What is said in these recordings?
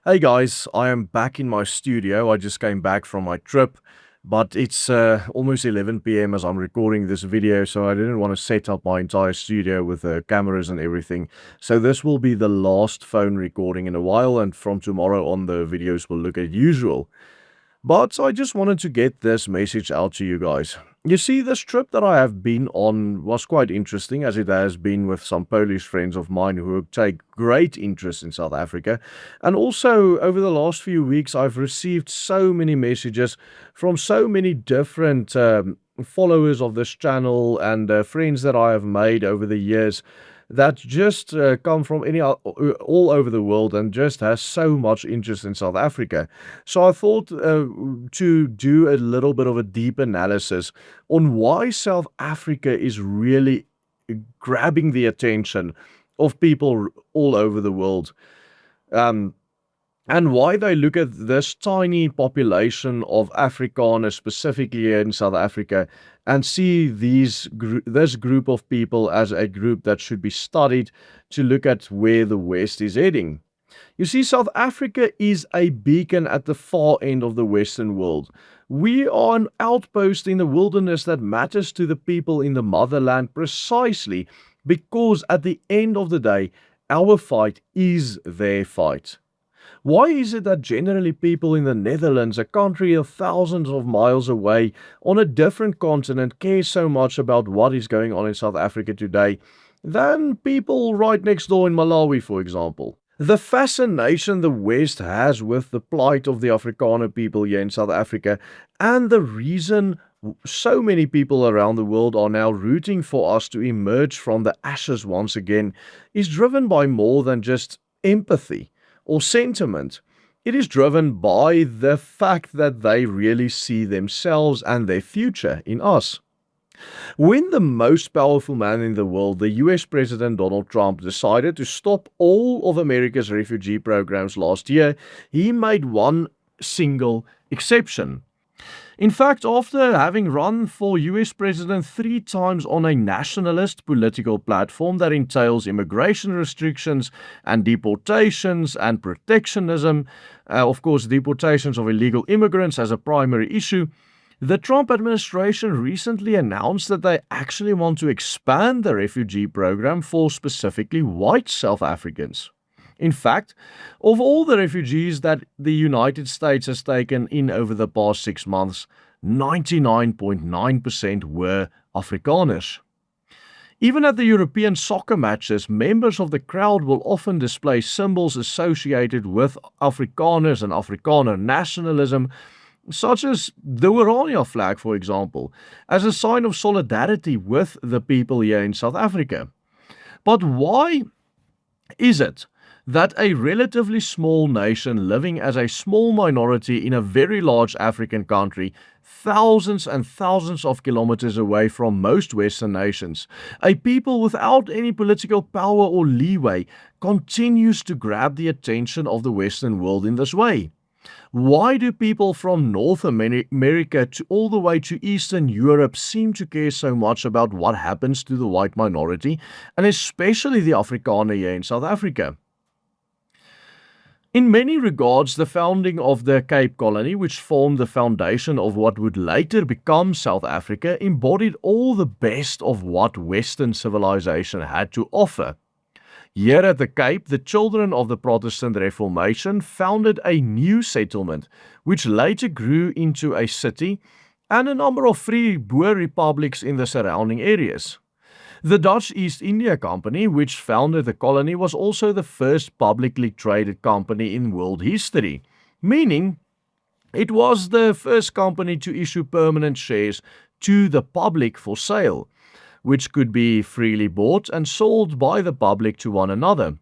Hey guys, I am back in my studio. I just came back from my trip, but it's almost 11 p.m. as I'm recording this video, so I didn't want to set up my entire studio with cameras and everything. So this will be the last phone recording in a while, and from tomorrow on, the videos will look as usual. But I just wanted to get this message out to you guys. You see, this trip that I have been on was quite interesting, as it has been with some Polish friends of mine who take great interest in South Africa. And also, over the last few weeks, I've received so many messages from so many different followers of this channel and friends that I have made over the years that just come from all over the world and just has so much interest in South Africa. So I thought to do a little bit of a deep analysis on why South Africa is really grabbing the attention of people all over the world. Um, and why they look at this tiny population of Afrikaners, specifically here in South Africa, and see this group of people as a group that should be studied to look at where the West is heading. You see, South Africa is a beacon at the far end of the Western world. We are an outpost in the wilderness that matters to the people in the motherland precisely because at the end of the day, our fight is their fight. Why is it that generally people in the Netherlands, a country of thousands of miles away on a different continent, care so much about what is going on in South Africa today than people right next door in Malawi, for example? The fascination the West has with the plight of the Afrikaner people here in South Africa, and the reason so many people around the world are now rooting for us to emerge from the ashes once again, is driven by more than just empathy or sentiment. It is driven by the fact that they really see themselves and their future in us. When the most powerful man in the world, the US President Donald Trump, decided to stop all of America's refugee programs last year, he made one single exception. In fact, after having run for US President 3 times on a nationalist political platform that entails immigration restrictions and deportations and protectionism, of course, deportations of illegal immigrants as a primary issue, the Trump administration recently announced that they actually want to expand the refugee program for specifically white South Africans. In fact, of all the refugees that the United States has taken in over the past 6 months, 99.9% were Afrikaners. Even at the European soccer matches, members of the crowd will often display symbols associated with Afrikaners and Afrikaner nationalism, such as the Oranje flag, for example, as a sign of solidarity with the people here in South Africa. But why is it that a relatively small nation living as a small minority in a very large African country, thousands and thousands of kilometers away from most Western nations, a people without any political power or leeway, continues to grab the attention of the Western world in this way? Why do people from North America to all the way to Eastern Europe seem to care so much about what happens to the white minority, and especially the Afrikaner here in South Africa? In many regards, the founding of the Cape Colony, which formed the foundation of what would later become South Africa, embodied all the best of what Western civilization had to offer. Here at the Cape, the children of the Protestant Reformation founded a new settlement, which later grew into a city and a number of free Boer republics in the surrounding areas. The Dutch East India Company, which founded the colony, was also the first publicly traded company in world history, meaning it was the first company to issue permanent shares to the public for sale, which could be freely bought and sold by the public to one another.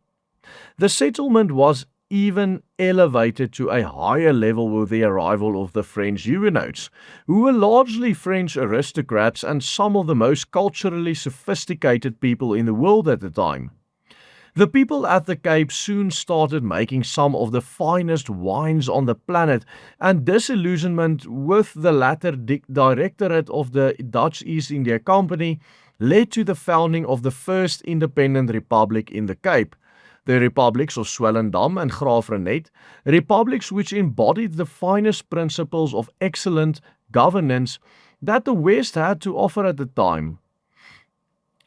The settlement was even elevated to a higher level with the arrival of the French Huguenots, who were largely French aristocrats and some of the most culturally sophisticated people in the world at the time. The people at the Cape soon started making some of the finest wines on the planet, and disillusionment with the latter directorate of the Dutch East India Company led to the founding of the first independent republic in the Cape, the republics of Swellendam and Graafrenet, republics which embodied the finest principles of excellent governance that the West had to offer at the time.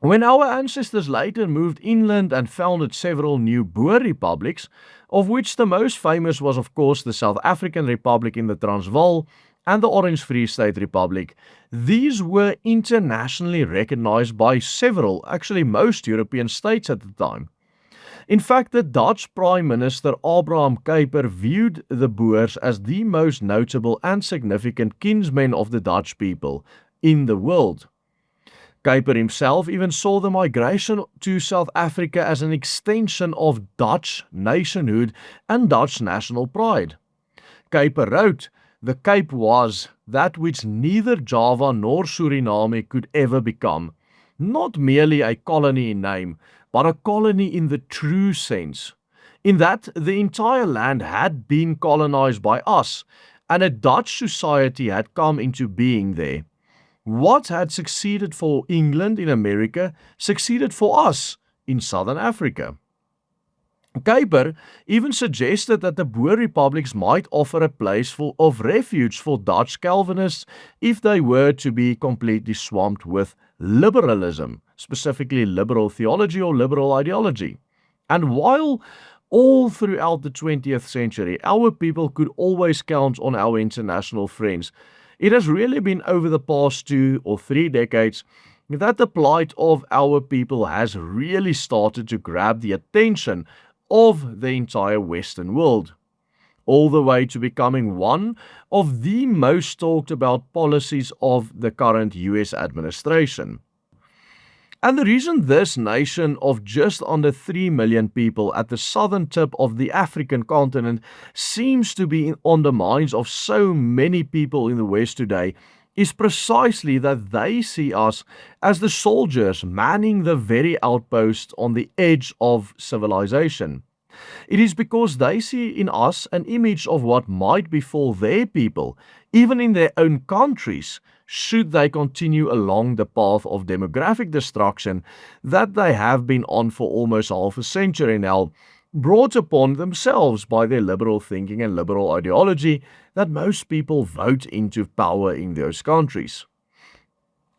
When our ancestors later moved inland and founded several new Boer republics, of which the most famous was of course the South African Republic in the Transvaal and the Orange Free State Republic, these were internationally recognized by several, actually most European states at the time. In fact, the Dutch Prime Minister Abraham Kuyper viewed the Boers as the most notable and significant kinsmen of the Dutch people in the world. Kuyper himself even saw the migration to South Africa as an extension of Dutch nationhood and Dutch national pride. Kuyper wrote, "The Cape was that which neither Java nor Suriname could ever become, not merely a colony in name, but a colony in the true sense, in that the entire land had been colonized by us, and a Dutch society had come into being there. What had succeeded for England in America succeeded for us in Southern Africa." Kuyper even suggested that the Boer republics might offer a place of refuge for Dutch Calvinists if they were to be completely swamped with liberalism, specifically liberal theology or liberal ideology. And while all throughout the 20th century our people could always count on our international friends, it has really been over the past 2 or 3 decades that the plight of our people has really started to grab the attention of the entire Western world, all the way to becoming one of the most talked about policies of the current US administration. And the reason this nation of just under 3 million people at the southern tip of the African continent seems to be on the minds of so many people in the West today is precisely that they see us as the soldiers manning the very outpost on the edge of civilization. It is because they see in us an image of what might befall their people, even in their own countries, should they continue along the path of demographic destruction that they have been on for almost half a century now, brought upon themselves by their liberal thinking and liberal ideology that most people vote into power in those countries.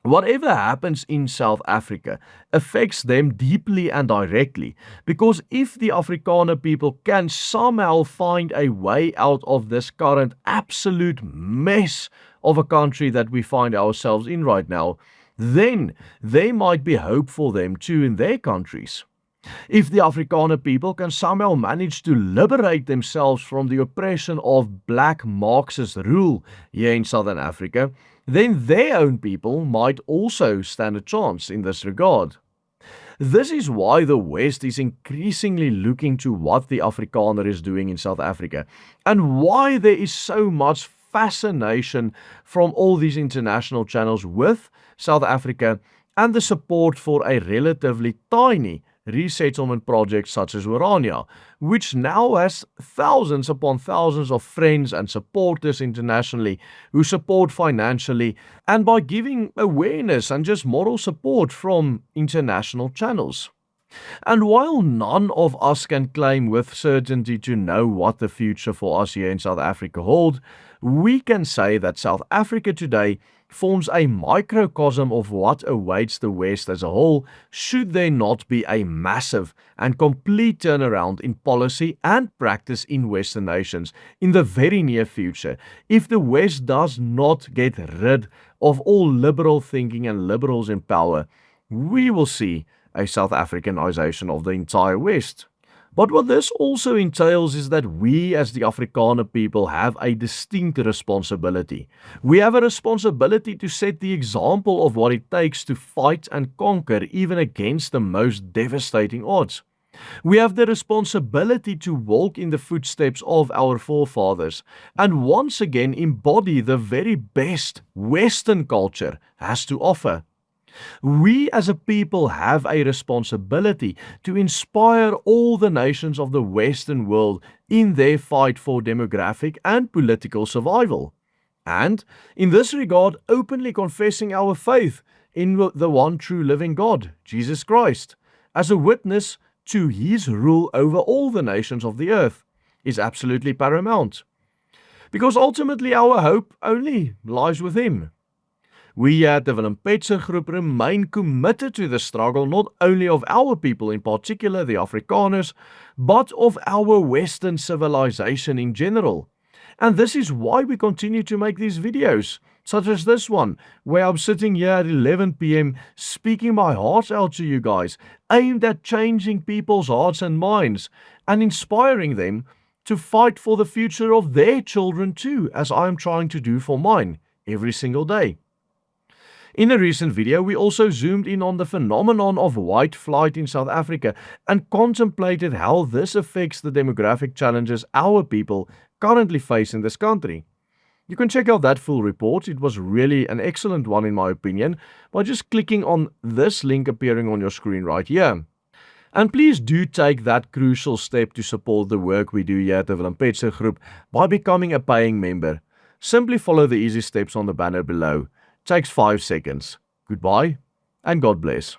Whatever happens in South Africa affects them deeply and directly, because if the Afrikaner people can somehow find a way out of this current absolute mess of a country that we find ourselves in right now, then there might be hope for them too in their countries. If the Afrikaner people can somehow manage to liberate themselves from the oppression of black Marxist rule here in Southern Africa, then their own people might also stand a chance in this regard. This is why the West is increasingly looking to what the Afrikaner is doing in South Africa, and why there is so much fascination from all these international channels with South Africa and the support for a relatively tiny resettlement project such as Orania, which now has thousands upon thousands of friends and supporters internationally who support financially and by giving awareness and just moral support from international channels. And while none of us can claim with certainty to know what the future for us here in South Africa holds, we can say that South Africa today forms a microcosm of what awaits the West as a whole, should there not be a massive and complete turnaround in policy and practice in Western nations in the very near future, if the West does not get rid of all liberal thinking and liberals in power. We will see a South Africanization of the entire West. But what this also entails is that we as the Afrikaner people have a distinct responsibility. We have a responsibility to set the example of what it takes to fight and conquer even against the most devastating odds. We have the responsibility to walk in the footsteps of our forefathers and once again embody the very best Western culture has to offer. We as a people have a responsibility to inspire all the nations of the Western world in their fight for demographic and political survival. And, in this regard, openly confessing our faith in the one true living God, Jesus Christ, as a witness to his rule over all the nations of the earth is absolutely paramount. Because ultimately our hope only lies with him. We at the Willem Petzer Group remain committed to the struggle not only of our people, in particular the Afrikaners, but of our Western civilization in general. And this is why we continue to make these videos, such as this one, where I'm sitting here at 11 p.m. speaking my heart out to you guys, aimed at changing people's hearts and minds and inspiring them to fight for the future of their children too, as I'm trying to do for mine every single day. In a recent video, we also zoomed in on the phenomenon of white flight in South Africa and contemplated how this affects the demographic challenges our people currently face in this country. You can check out that full report. It was really an excellent one in my opinion, by just clicking on this link appearing on your screen right here. And please do take that crucial step to support the work we do here at the Willem Petzer Group by becoming a paying member. Simply follow the easy steps on the banner below. Takes 5 seconds. Goodbye and God bless.